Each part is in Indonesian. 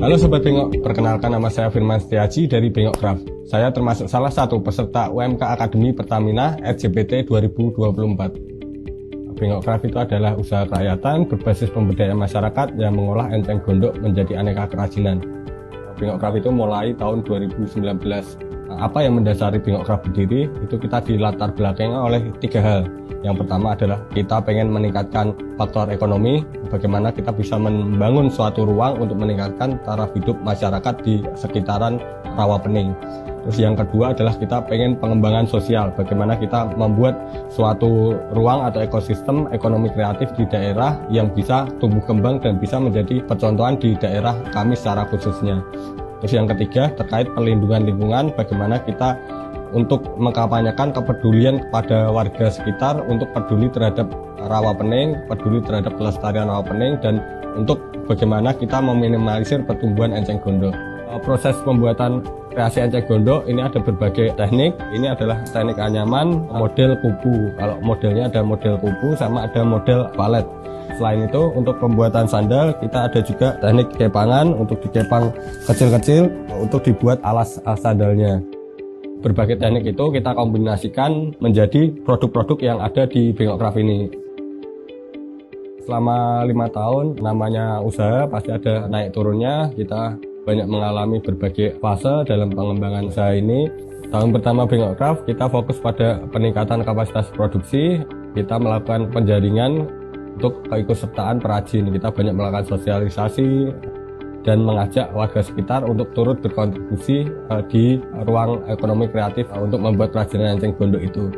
Halo Sobat Bengok, perkenalkan nama saya Firman Setiaji dari Bengok Craft. Saya termasuk salah satu peserta UMK Akademi Pertamina RJPT 2024. Bengok Craft itu adalah usaha kerakyatan berbasis pemberdayaan masyarakat yang mengolah enceng gondok menjadi aneka kerajinan. Bengok Craft itu mulai tahun 2019. Apa yang mendasari Bengok Craft berdiri? Itu kita dilatar belakangi oleh 3 hal. Yang pertama adalah kita pengen meningkatkan faktor ekonomi, bagaimana kita bisa membangun suatu ruang untuk meningkatkan taraf hidup masyarakat di sekitaran Rawapening. Terus yang kedua adalah kita pengen pengembangan sosial, bagaimana kita membuat suatu ruang atau ekosistem ekonomi kreatif di daerah yang bisa tumbuh kembang dan bisa menjadi percontohan di daerah kami secara khususnya. Terus yang ketiga terkait perlindungan lingkungan, bagaimana kita untuk mengkampanyekan kepedulian kepada warga sekitar untuk peduli terhadap Rawapening, peduli terhadap pelestarian Rawapening, dan untuk bagaimana kita meminimalisir pertumbuhan enceng gondok. Proses pembuatan kreasi enceng gondok ini ada berbagai teknik. Ini adalah teknik anyaman, model kupu. Kalau modelnya ada model kupu sama ada model palet. Selain itu untuk pembuatan sandal kita ada juga teknik kepangan, untuk dikepang kecil-kecil untuk dibuat alas sandalnya. Berbagai teknik itu kita kombinasikan menjadi produk-produk yang ada di Bengok Craft ini. Selama 5 tahun namanya usaha pasti ada naik turunnya. Kita banyak mengalami berbagai fase dalam pengembangan usaha ini. Tahun pertama Bengok Craft kita fokus pada peningkatan kapasitas produksi. Kita melakukan penjaringan untuk keikutsertaan perajin. Kita banyak melakukan sosialisasi dan mengajak warga sekitar untuk turut berkontribusi di ruang ekonomi kreatif untuk membuat kerajinan enceng gondok itu.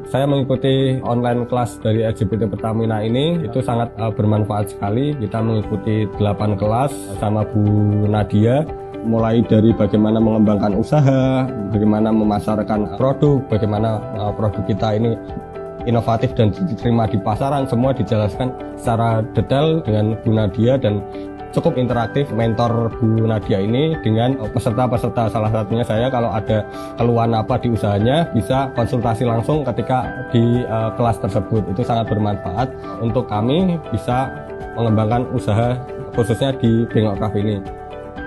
Saya mengikuti online kelas dari RJPT Pertamina ini, itu sangat bermanfaat sekali. Kita mengikuti 8 kelas sama Bu Nadia, mulai dari bagaimana mengembangkan usaha, bagaimana memasarkan produk, bagaimana produk kita ini inovatif dan diterima di pasaran, semua dijelaskan secara detail dengan Bu Nadia, dan cukup interaktif mentor Bu Nadia ini dengan peserta-peserta. Salah satunya saya, kalau ada keluhan apa di usahanya bisa konsultasi langsung ketika di kelas tersebut. Itu sangat bermanfaat untuk kami bisa mengembangkan usaha khususnya di Bengok Craft ini.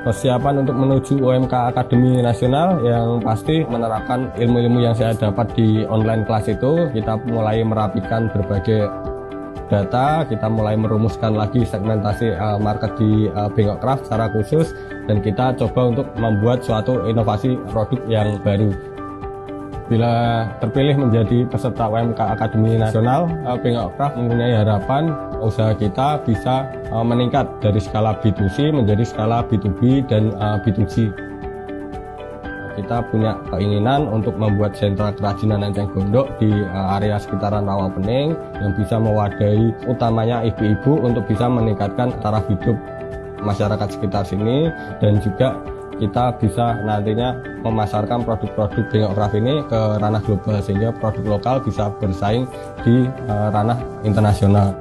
Persiapan untuk menuju UMK Akademi Nasional yang pasti menerapkan ilmu-ilmu yang saya dapat di online kelas itu. Kita mulai merapikan berbagai data, kita mulai merumuskan lagi segmentasi market di Bengok Craft secara khusus, dan kita coba untuk membuat suatu inovasi produk yang baru. Bila terpilih menjadi peserta UMK Akademi Nasional, Bengok Craft mempunyai harapan usaha kita bisa meningkat dari skala B2C menjadi skala B2B dan B2G. Kita punya keinginan untuk membuat sentra kerajinan enceng gondok di area sekitaran Rawapening yang bisa mewadahi utamanya ibu-ibu untuk bisa meningkatkan taraf hidup masyarakat sekitar sini, dan juga kita bisa nantinya memasarkan produk-produk Bengok Craft ini ke ranah global sehingga produk lokal bisa bersaing di ranah internasional.